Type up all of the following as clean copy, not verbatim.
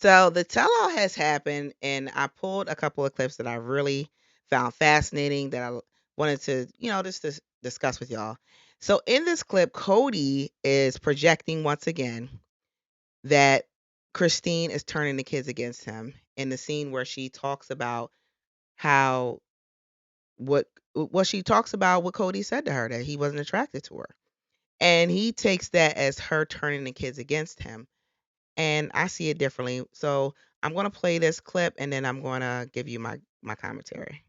So the tell-all has happened, and I pulled a couple of clips that I really found fascinating that I wanted to, just to discuss with y'all. So in this clip, Kody is projecting once again that Christine is turning the kids against him in the scene where she talks about how what she talks about what Kody said to her, that he wasn't attracted to her. And he takes that as her turning the kids against him. And I see it differently. So I'm going to play this clip and then I'm going to give you my commentary.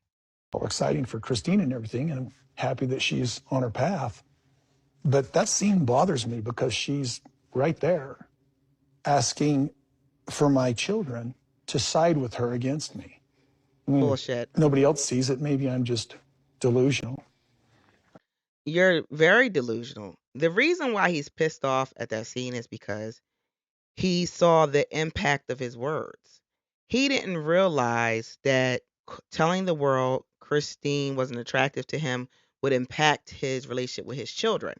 Exciting for Christine and everything, and I'm happy that she's on her path. But that scene bothers me because she's right there asking for my children to side with her against me. I mean, if Bullshit. nobody else sees it, maybe I'm just delusional. You're very delusional. The reason why he's pissed off at that scene is because he saw the impact of his words. He didn't realize that telling the world Christine wasn't attractive to him would impact his relationship with his children.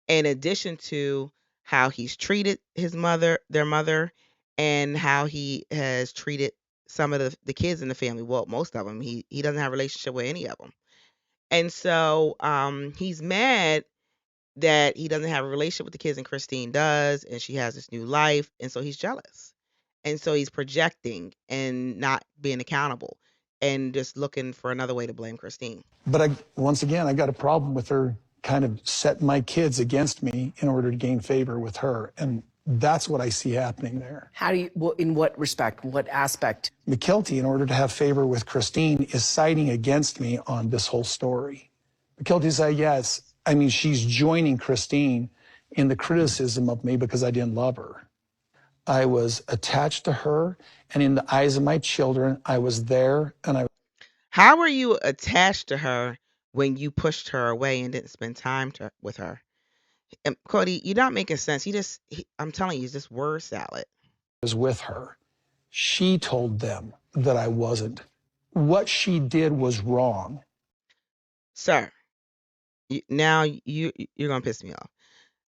In addition to how he's treated their mother, and how he has treated some of the kids in the family. Well, most of them. He doesn't have a relationship with any of them. And so he's mad that he doesn't have a relationship with the kids and Christine does, and she has this new life, and so he's jealous. And so he's projecting and not being accountable and just looking for another way to blame Christine. But once again, I got a problem with her kind of setting my kids against me in order to gain favor with her. And that's what I see happening there. How do you, in what respect, what aspect? McKelty, in order to have favor with Christine, is siding against me on this whole story. McKelty said, yes, I mean, she's joining Christine in the criticism of me because I didn't love her. I was attached to her, and in the eyes of my children, I was there, and I. How were you attached to her when you pushed her away and didn't spend time with her? And Kody, you're not making sense. I'm telling you, it's just word salad. Was with her. She told them that I wasn't. What she did was wrong. Sir, now you're going to piss me off.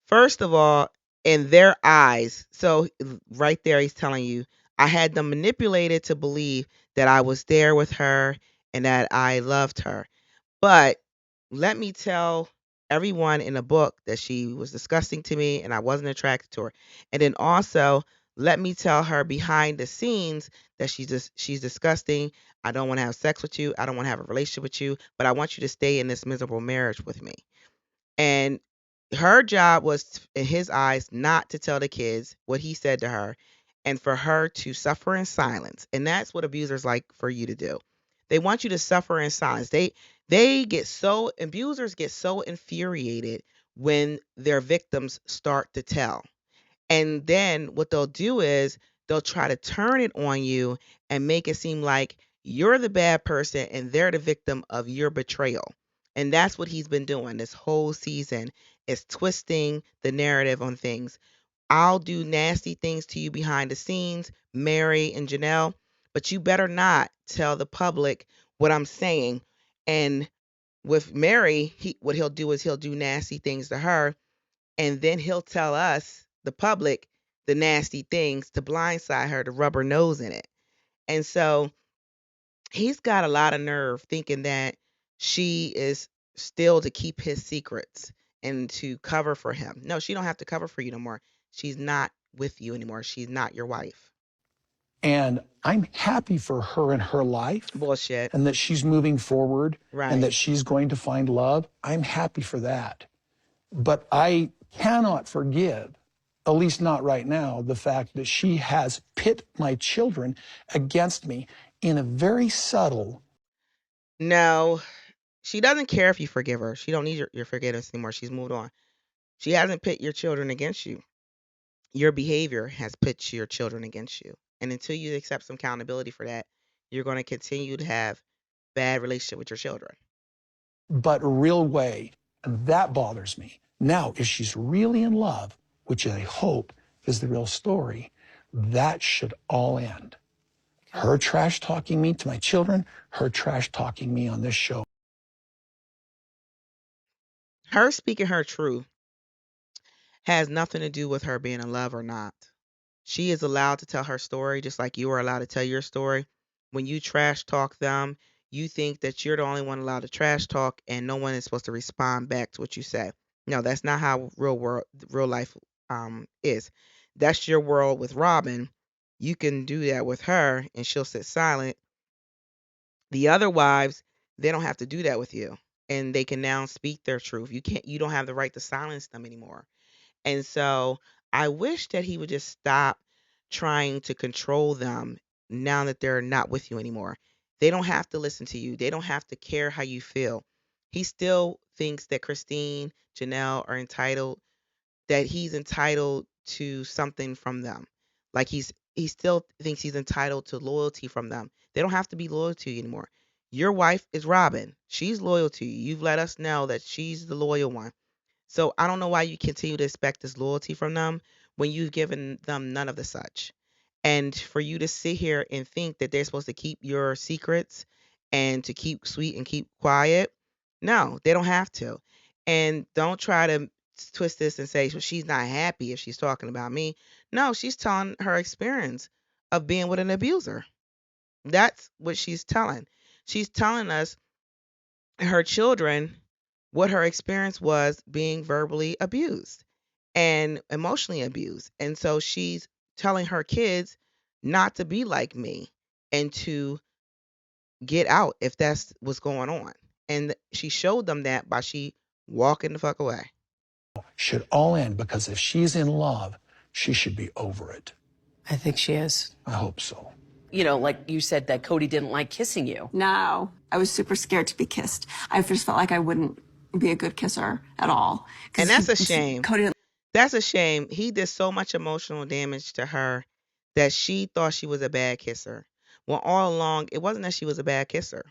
First of all, in their eyes, so right there, he's telling you, I had them manipulated to believe that I was there with her and that I loved her. But let me tell everyone in the book that she was disgusting to me and I wasn't attracted to her. And then also, let me tell her behind the scenes that she's disgusting. I don't want to have sex with you. I don't want to have a relationship with you, but I want you to stay in this miserable marriage with me. And her job was, in his eyes, not to tell the kids what he said to her and for her to suffer in silence. And that's what abusers like for you to do. They want you to suffer in silence. Abusers get so infuriated when their victims start to tell. And then what they'll do is they'll try to turn it on you and make it seem like you're the bad person and they're the victim of your betrayal. And that's what he's been doing this whole season, is twisting the narrative on things. I'll do nasty things to you behind the scenes, Mary and Janelle, but you better not tell the public what I'm saying. And with Mary, what he'll do is he'll do nasty things to her, and then he'll tell us, the public, the nasty things to blindside her, to rub her nose in it. And so he's got a lot of nerve thinking that she is still to keep his secrets and to cover for him. No, she don't have to cover for you no more. She's not with you anymore. She's not your wife. And I'm happy for her in her life Bullshit. and that she's moving forward and Right. that she's going to find love. I'm happy for that. But I cannot forgive, at least not right now, the fact that she has pit my children against me in a very subtle. No, she doesn't care if you forgive her. She don't need your forgiveness anymore. She's moved on. She hasn't pit your children against you. Your behavior has put your children against you. And until you accept some accountability for that, you're going to continue to have bad relationship with your children. But real way. And that bothers me. Now, if she's really in love, which I hope is the real story, that should all end. Her trash talking me to my children, her trash talking me on this show. Her speaking her truth has nothing to do with her being in love or not. She is allowed to tell her story just like you are allowed to tell your story. When you trash talk them, you think that you're the only one allowed to trash talk and no one is supposed to respond back to what you say. No, that's not how real life is. That's your world with Robin. You can do that with her and she'll sit silent. The other wives, they don't have to do that with you. And they can now speak their truth. You don't have the right to silence them anymore. And so I wish that he would just stop trying to control them now that they're not with you anymore. They don't have to listen to you. They don't have to care how you feel. He still thinks that Christine, Janelle are entitled, that he's entitled to something from them. Like he still thinks he's entitled to loyalty from them. They don't have to be loyal to you anymore. Your wife is Robin. She's loyal to you. You've let us know that she's the loyal one. So I don't know why you continue to expect this loyalty from them when you've given them none of the such. And for you to sit here and think that they're supposed to keep your secrets and to keep sweet and keep quiet, no, they don't have to. And don't try to twist this and say, well, she's not happy if she's talking about me. No, she's telling her experience of being with an abuser. That's what she's telling. She's telling us, her children, what her experience was being verbally abused and emotionally abused. And so she's telling her kids not to be like me and to get out if that's what's going on. And she showed them that by she walking the fuck away. Should all end, because if she's in love, she should be over it. I think she is. I hope so. You know, like you said that Kody didn't like kissing you. No, I was super scared to be kissed. I just felt like I wouldn't be a good kisser at all. And that's a shame. Kody didn't. That's a shame. He did so much emotional damage to her that she thought she was a bad kisser. Well, all along, it wasn't that she was a bad kisser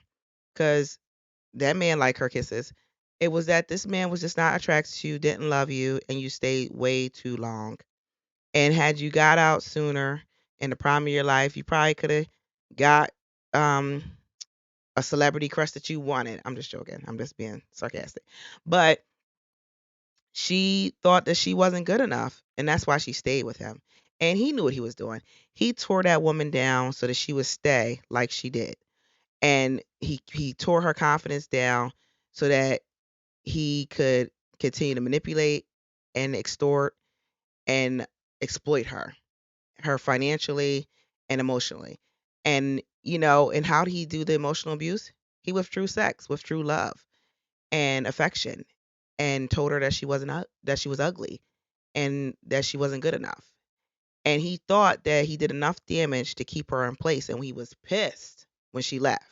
because that man liked her kisses. It was that this man was just not attracted to you, didn't love you, and you stayed way too long. And had you got out sooner in the prime of your life, you probably could have got um, a celebrity crush that you wanted. I'm just joking. I'm just being sarcastic. But she thought that she wasn't good enough, and that's why she stayed with him. And he knew what he was doing. He tore that woman down so that she would stay like she did. And he tore her confidence down so that he could continue to manipulate and extort and exploit her financially and emotionally. And and how did he do the emotional abuse? He withdrew sex, withdrew love and affection, and told her that she wasn't that she was ugly and that she wasn't good enough. And he thought that he did enough damage to keep her in place, and he was pissed when she left.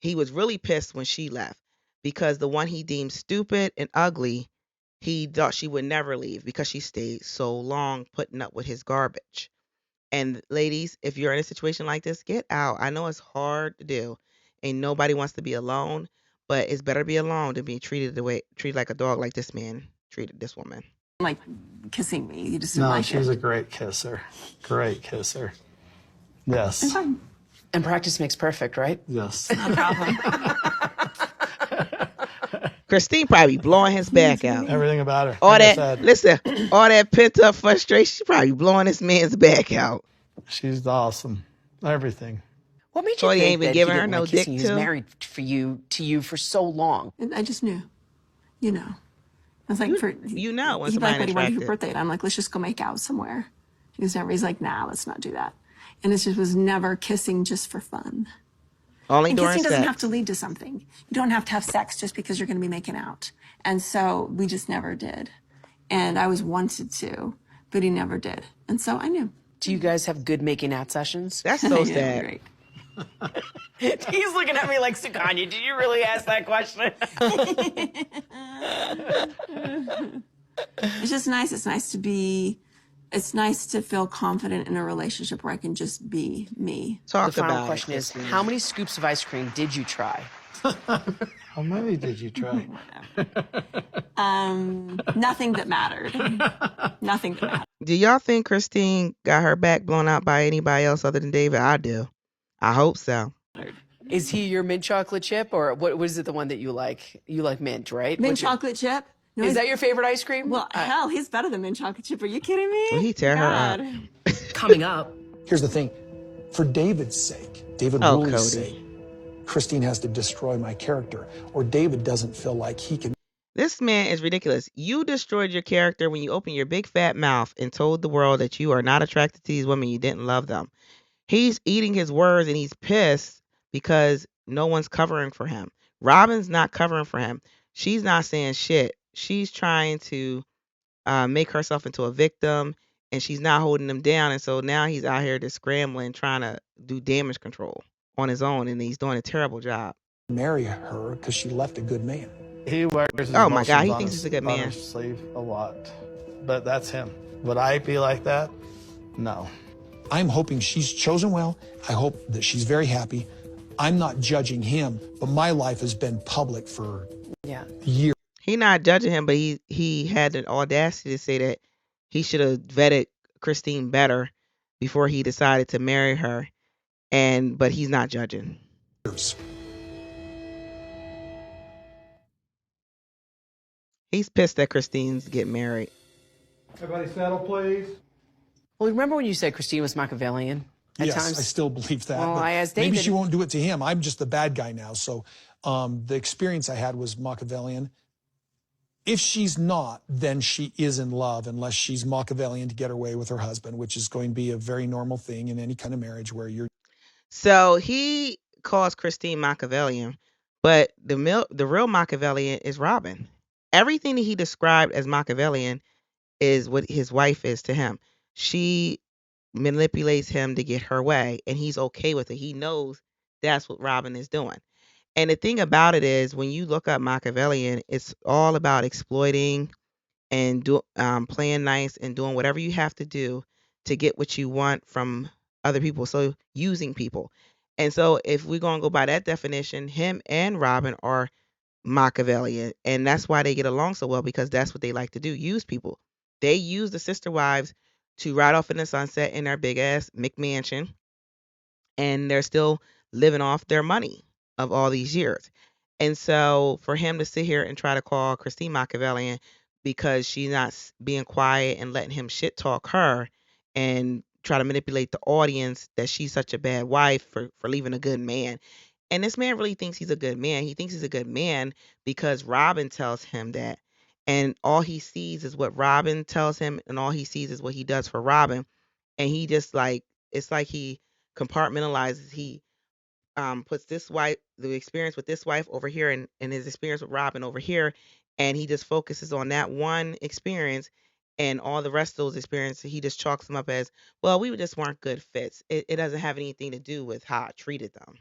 He was really pissed when she left because the one he deemed stupid and ugly, he thought she would never leave because she stayed so long putting up with his garbage. And ladies, if you're in a situation like this, get out. I know it's hard to do, and nobody wants to be alone, but it's better to be alone than be treated like a dog, like this man treated this woman. Like kissing me. You just didn't No, like she's it. a great kisser. Great kisser. Yes. It's fine. And practice makes perfect, right? Yes. No problem. Christine probably blowing his back out. Everything about her. All Like I that, said, listen, all that pent up frustration, she probably blowing this man's back out. she's awesome. Everything. What made you Kody think ain't been that giving he her didn't no like kissing dick you? He was too. married to you for so long. And I just knew. You know. I was like, You know when he'd be like, somebody buddy, when your attracted. birthday? And I'm like, let's just go make out somewhere. He's like, nah, let's not do that. And it just was never kissing just for fun. Only And during kissing doesn't sex. have to lead to something. You don't have to have sex just because you're going to be making out. And so we just never did. And I was wanted to, but he never did. And so I knew. Do you guys have good making out sessions? That's so Yeah, sad. great. He's looking at me like, Sukanya, did you really ask that question? It's just nice. It's nice to feel confident in a relationship where I can just be me. Talk The final about question it, is, Christine. how many scoops of ice cream did you try? How many did you try? Nothing that mattered. Nothing that mattered. Do y'all think Christine got her back blown out by anybody else other than David? I do. I hope so. Is he your mint chocolate chip, or what was it the one that you like? You like mint, right? Mint What's your- chocolate chip? No, Is that your favorite ice cream? Well, hell, he's better than mint chocolate chip. Are you kidding me? Will he tear her up? Coming up. Here's the thing. For David's sake, David Oh, Woolley's Kody. sake, Christine has to destroy my character, or David doesn't feel like he can. This man is ridiculous. You destroyed your character when you opened your big fat mouth and told the world that you are not attracted to these women. You didn't love them. He's eating his words and he's pissed because no one's covering for him. Robin's not covering for him. She's not saying shit. She's trying to make herself into a victim and she's not holding him down. And so now he's out here just scrambling, trying to do damage control on his own. And he's doing a terrible job. Marry her because she left a good man. He wears his Oh my God, emotions he on thinks his, he's a good on man. his sleeve a lot. But that's him. Would I be like that? No. I'm hoping she's chosen well. I hope that she's very happy. I'm not judging him, but my life has been public for years. He's not judging him, but he had the audacity to say that he should have vetted Christine better before he decided to marry her. But he's not judging. He's pissed that Christine's getting married. Everybody settle, please. Well, remember when you said Christine was Machiavellian at Yes, times? I still believe that. Well, but I asked maybe David. she won't do it to him. I'm just the bad guy now. So the experience I had was Machiavellian. If she's not, then she is in love, unless she's Machiavellian to get her way with her husband, which is going to be a very normal thing in any kind of marriage where you're. So he calls Christine Machiavellian, but the real Machiavellian is Robin. Everything that he described as Machiavellian is what his wife is to him. She manipulates him to get her way, and he's okay with it. He knows that's what Robin is doing. And the thing about it is, when you look up Machiavellian, it's all about exploiting and playing nice and doing whatever you have to do to get what you want from other people. So using people. And so if we're going to go by that definition, him and Robin are Machiavellian. And that's why they get along so well, because that's what they like to do, use people. They use the sister wives to ride off in the sunset in their big ass McMansion. And they're still living off their money of all these years. And so for him to sit here and try to call Christine Machiavellian because she's not being quiet and letting him shit talk her and try to manipulate the audience that she's such a bad wife for leaving a good man. And this man really thinks he's a good man. He thinks he's a good man because Robin tells him that. And all he sees is what Robin tells him, and all he sees is what he does for Robin. And he just it's like he compartmentalizes. He puts the experience with this wife over here, and his experience with Robin over here, and he just focuses on that one experience, and all the rest of those experiences he just chalks them up as, well, we just weren't good fits. It doesn't have anything to do with how I treated them.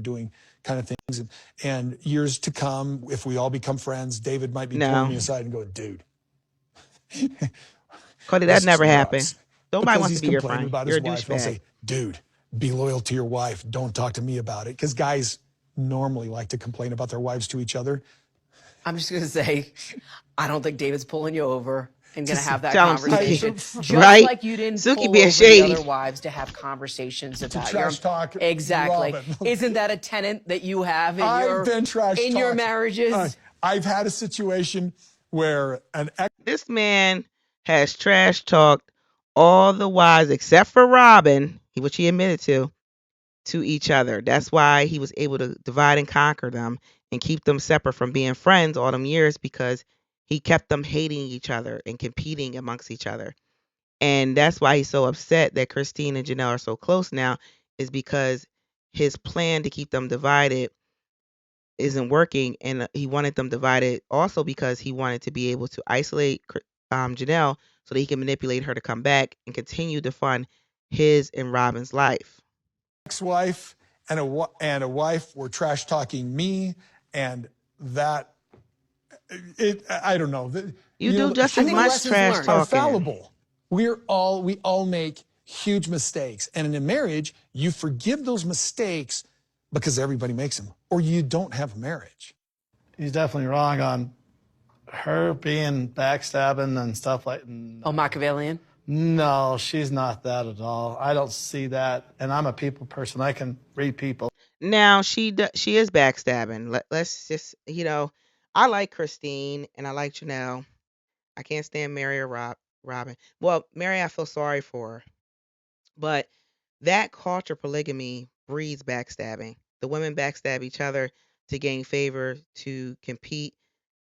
Doing kind of things. And years to come, if we all become friends, David might be No. pulling me aside and going, dude. Kody, that never happened. Nuts. Nobody Because wants he's to be your complaining friend. about You're a his wife. He'll douchebag. say, dude, be loyal to your wife. Don't talk to me about it. Because guys normally like to complain about their wives to each other. I'm just going to say, I don't think David's pulling you over and going to have that Tell him, conversation. Suki. Just Right? like you didn't Suki pull being over shady. the other wives to have conversations about your trash talk Exactly. Robin. Isn't that a tenant that you have in I've been trash in your talked. marriages? I've had a situation where an ex. This man has trash talked all the wives except for Robin, which he admitted to each other. That's why he was able to divide and conquer them and keep them separate from being friends all them years, because he kept them hating each other and competing amongst each other. And that's why he's so upset that Christine and Janelle are so close now, is because his plan to keep them divided isn't working, and he wanted them divided also because he wanted to be able to isolate Janelle so that he can manipulate her to come back and continue to fund his and Robin's life. Ex-wife and a wife were trash talking me, and that I don't know. You do just as think much lessons trash learned. Are talking. fallible. We all make huge mistakes, and in a marriage, you forgive those mistakes because everybody makes them, or you don't have a marriage. He's definitely wrong on her being backstabbing and stuff like that. Oh, Machiavellian? No, she's not that at all. I don't see that. And I'm a people person. I can read people. Now she is backstabbing. Let's just I like Christine and I like Janelle. I can't stand Mary or Robin. Well, Mary, I feel sorry for her. But that culture polygamy breeds backstabbing. The women backstab each other to gain favor, to compete,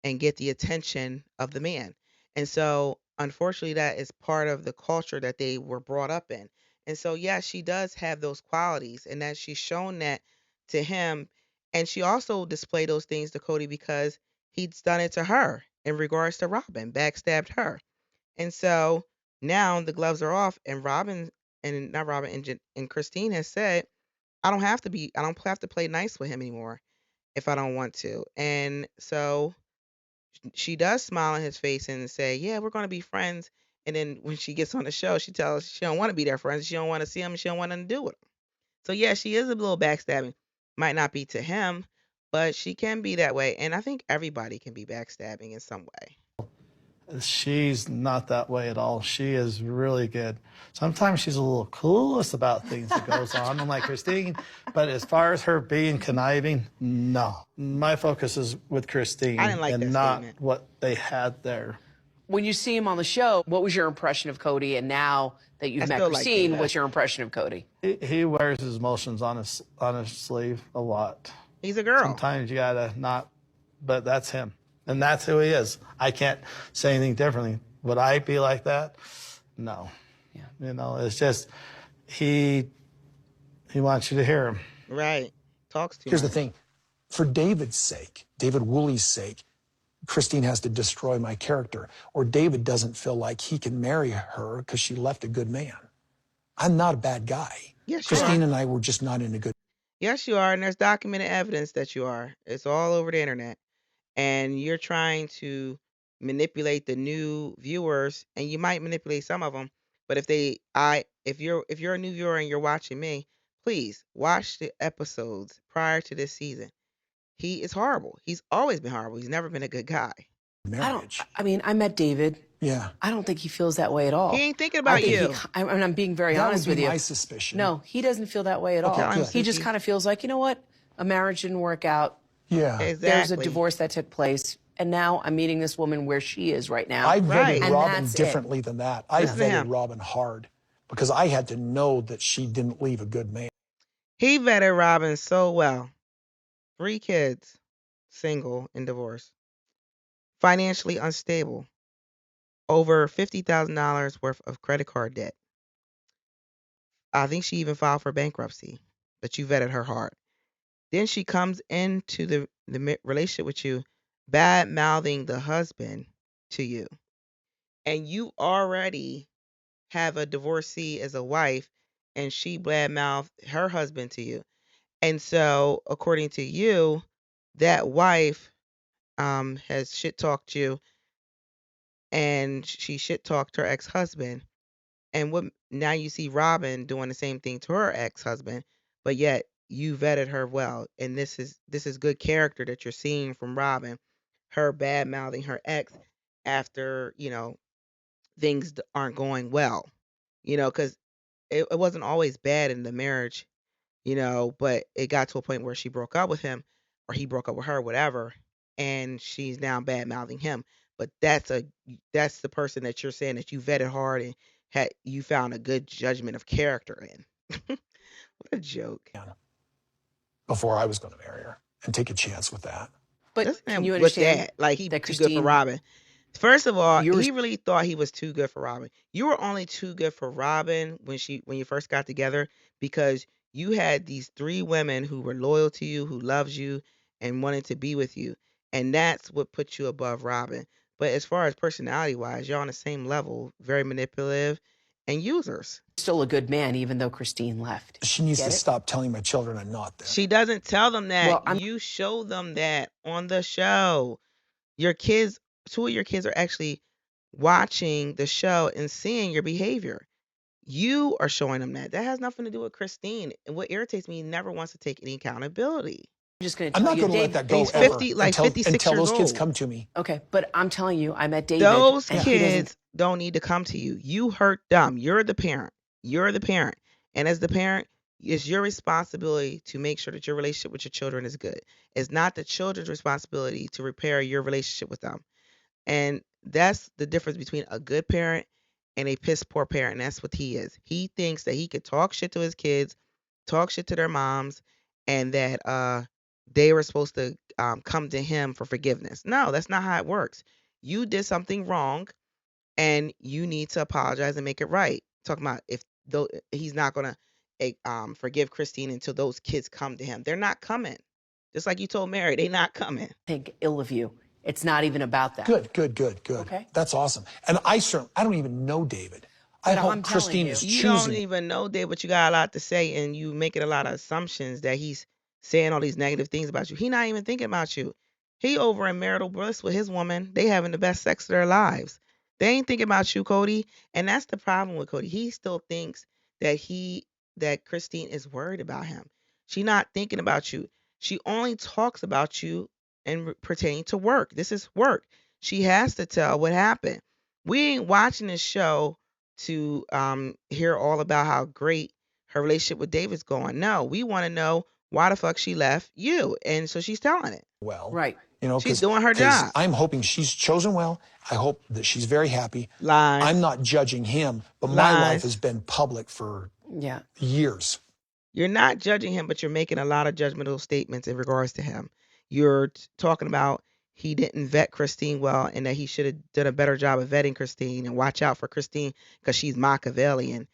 and get the attention of the man. And so, unfortunately, that is part of the culture that they were brought up in. And so, yes, she does have those qualities, and that she's shown that to him. And she also displayed those things to Kody because he's done it to her in regards to Robin, backstabbed her. And so now the gloves are off, and Robin and not Robin and Christine has said, I don't have to play nice with him anymore if I don't want to. And so she does smile in his face and say, yeah, we're going to be friends. And then when she gets on the show, she tells she don't want to be their friends. She don't want to see him. She don't want nothing to do with him. So yeah, she is a little backstabbing. Might not be to him, but she can be that way. And I think everybody can be backstabbing in some way. She's not that way at all. She is really good. Sometimes she's a little clueless about things that goes on, unlike Christine. But as far as her being conniving, no. My focus is with Christine I didn't like that and not statement. what they had there. When you see him on the show, what was your impression of Kody? And now that you've I met still like Christine, David. what's your impression of Kody? He wears his emotions on his sleeve a lot. He's a girl. Sometimes you gotta not, but that's him. And that's who he is. I can't say anything differently. Would I be like that? No. Yeah. You know, it's just he wants you to hear him. Right. Talks too Here's much. the thing. For David's sake, David Woolley's sake, Christine has to destroy my character, or David doesn't feel like he can marry her because she left a good man. I'm not a bad guy. Yes, you Christine are. and I were just not in a good. Yes, you are. And there's documented evidence that you are. It's all over the internet. And you're trying to manipulate the new viewers, and you might manipulate some of them. But if you're a new viewer and you're watching me, please watch the episodes prior to this season. He is horrible. He's always been horrible. He's never been a good guy. Marriage. I met David. Yeah. I don't think he feels that way at all. He ain't thinking about you. I'm being very That honest would with be you. my suspicion. No, he doesn't feel that way at all. good. He just kind of feels like, you know what? A marriage didn't work out. Yeah. Exactly. There's a divorce that took place. And now I'm meeting this woman where she is right now. I vetted Right. And Robin that's it. differently than that. I Listen to vetted him. Robin hard because I had to know that she didn't leave a good man. He vetted Robin so well. 3 kids, single and divorced, financially unstable, over $50,000 worth of credit card debt. I think she even filed for bankruptcy, but you vetted her hard. Then she comes into the relationship with you, bad mouthing the husband to you, and you already have a divorcee as a wife, and she bad mouthed her husband to you. And so, according to you, that wife has shit talked you, and she shit talked her ex husband. And what now you see Robin doing the same thing to her ex husband, but yet you vetted her well, and this is good character that you're seeing from Robin, her bad mouthing her ex after things aren't going well, because it wasn't always bad in the marriage, but it got to a point where she broke up with him, or he broke up with her, whatever, and she's now bad mouthing him. But that's the person that you're saying that you vetted hard and you found a good judgment of character in. What a joke. Before I was going to marry her and take a chance with that. But Listen to can him you with understand that. Like he that too good for Christine? Robin. First of all, You were- he really thought he was too good for Robin. You were only too good for Robin when you first got together because you had these 3 women who were loyal to you, who loves you and wanted to be with you. And that's what put you above Robin. But as far as personality wise, you're on the same level, very manipulative and users. Still a good man, even though Christine left. She needs Get to it? stop telling my children I'm not there. She doesn't tell them that. Well, I'm- You show them that on the show. Your kids, 2 of your kids are actually watching the show and seeing your behavior. You are showing them that. That has nothing to do with Christine. And what irritates me, he never wants to take any accountability. I'm just going to I'm tell not you, going to let Dave. that go He's ever 50, like until, 56 until years those kids old. come to me. Okay, but I'm telling you, I met David. Those and he doesn't- kids don't need to come to you. You hurt them. You're the parent. You're the parent. And as the parent, It's your responsibility to make sure that your relationship with your children is good. It's not the children's responsibility to repair your relationship with them. And that's the difference between a good parent and a piss poor parent. And that's what he is. He thinks that he could talk shit to his kids, talk shit to their moms, and that they were supposed to come to him for forgiveness. No, that's not how it works. You did something wrong, and you need to apologize and make it right. Talking about if though he's not gonna forgive Christine until those kids come to him. They're not coming. Just like you told Mary, they not coming. Think ill of you. It's not even about that. Good, good, good, good. Okay. That's awesome. And I don't even know David. I But hope I'm telling Christine you. is You don't choosing. even know Dave, but you got a lot to say, and you making a lot of assumptions that he's saying all these negative things about you. He not even thinking about you. He over in marital bliss with his woman. They having the best sex of their lives. They ain't thinking about you, Kody. And that's the problem with Kody. He still thinks that that Christine is worried about him. She not thinking about you. She only talks about you and pertaining to work. This is work. She has to tell what happened. We ain't watching this show to hear all about how great her relationship with David's going. No, we want to know why the fuck she left you. And so she's telling it. Well. Right. You know, She's because doing her job. I'm hoping she's chosen well. I hope that she's very happy. Lies. I'm not judging him, but my life Lies. has been public for Yeah. years. You're not judging him, but you're making a lot of judgmental statements in regards to him. You're talking about he didn't vet Christine well and that he should have done a better job of vetting Christine and watch out for Christine because she's Machiavellian.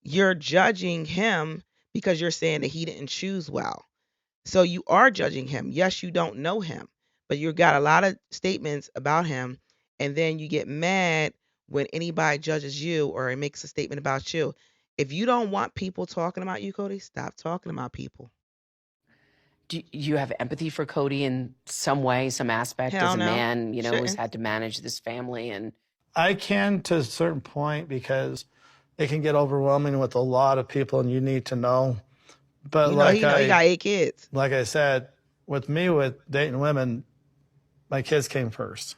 You're judging him because you're saying that he didn't choose well. So you are judging him. Yes, you don't know him, but you got a lot of statements about him, and then you get mad when anybody judges you or makes a statement about you. If you don't want people talking about you, Kody, stop talking about people. Do you have empathy for Kody in some way, some aspect, Hell as a no. man, who's Shouldn't. had to manage this family? And I can to a certain point because it can get overwhelming with a lot of people and you need to know. But You know, he know he got 8 kids. like I said, with me with dating women, my kids came first.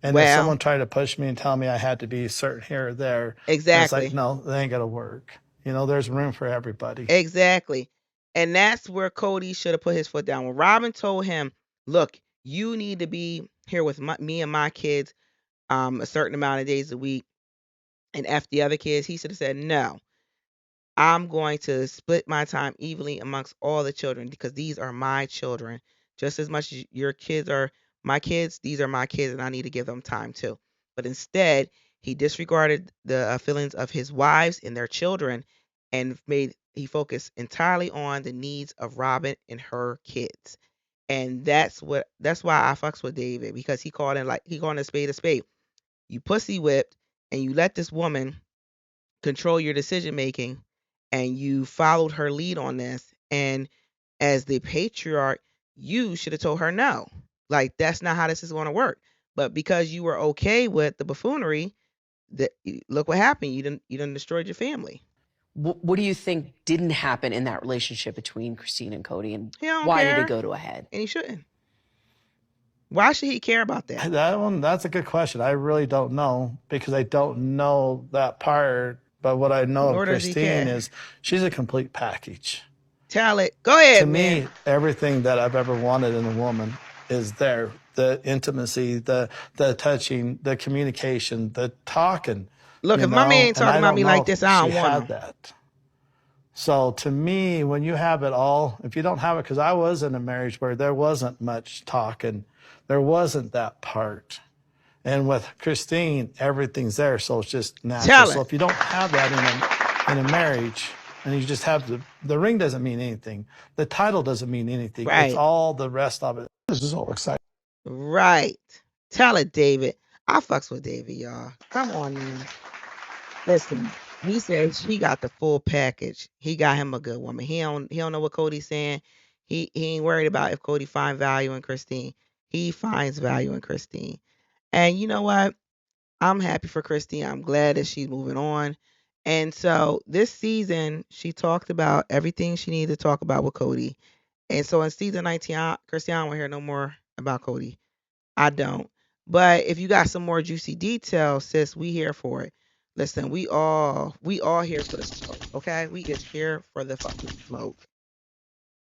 And if Well, someone tried to push me and tell me I had to be certain here or there, it's exactly. like, no, that ain't gonna work. You know, there's room for everybody. Exactly. And that's where Kody should have put his foot down. When Robin told him, look, you need to be here with me and my kids a certain amount of days a week and F the other kids, he should have said, no, I'm going to split my time evenly amongst all the children because these are my children. Just as much as your kids are my kids, these are my kids, and I need to give them time too. But instead, he disregarded the feelings of his wives and their children and he focused entirely on the needs of Robin and her kids. And that's why I fucks with David because he called a spade a spade. You pussy whipped and you let this woman control your decision making and you followed her lead on this and as the patriarch you should have told her no, like that's not how this is going to work, but because you were okay with the buffoonery, that look what happened, you done destroyed your family. what do you think didn't happen in that relationship between Christine and Kody, and He don't why care, did it go to a head? and he shouldn't. Why should he care about that? That's a good question. I really don't know because I don't know that part. But what I know Nor of does he Christine care. is she's a complete package. Tell it, go ahead, To man. me, everything that I've ever wanted in a woman is there. The intimacy, the touching, the communication, the talking. Look, you if my man know, ain't and I talking about don't me know like if this, I she don't want had him. that. So to me, when you have it all, if you don't have it, because I was in a marriage where there wasn't much talking, there wasn't that part. And with Christine, everything's there, so it's just natural. Tell So it. if you don't have that in a marriage, and you just have the ring doesn't mean anything, the title doesn't mean anything. It's Right. all the rest of it. This is all exciting. Right. Tell it, David. I fucks with David, y'all. Come on, man. Listen, he says he got the full package. He got him a good woman. He don't know what Cody's saying. He ain't worried about if Cody find value in Christine. He finds value in Christine. And you know what? I'm happy for Christine. I'm glad that she's moving on. And so this season, she talked about everything she needed to talk about with Cody. And so in season 19, Christine, I don't want to hear no more about Cody. I don't. But if you got some more juicy details, sis, we here for it. Listen, we all here for the smoke, okay? We is here for the fucking smoke.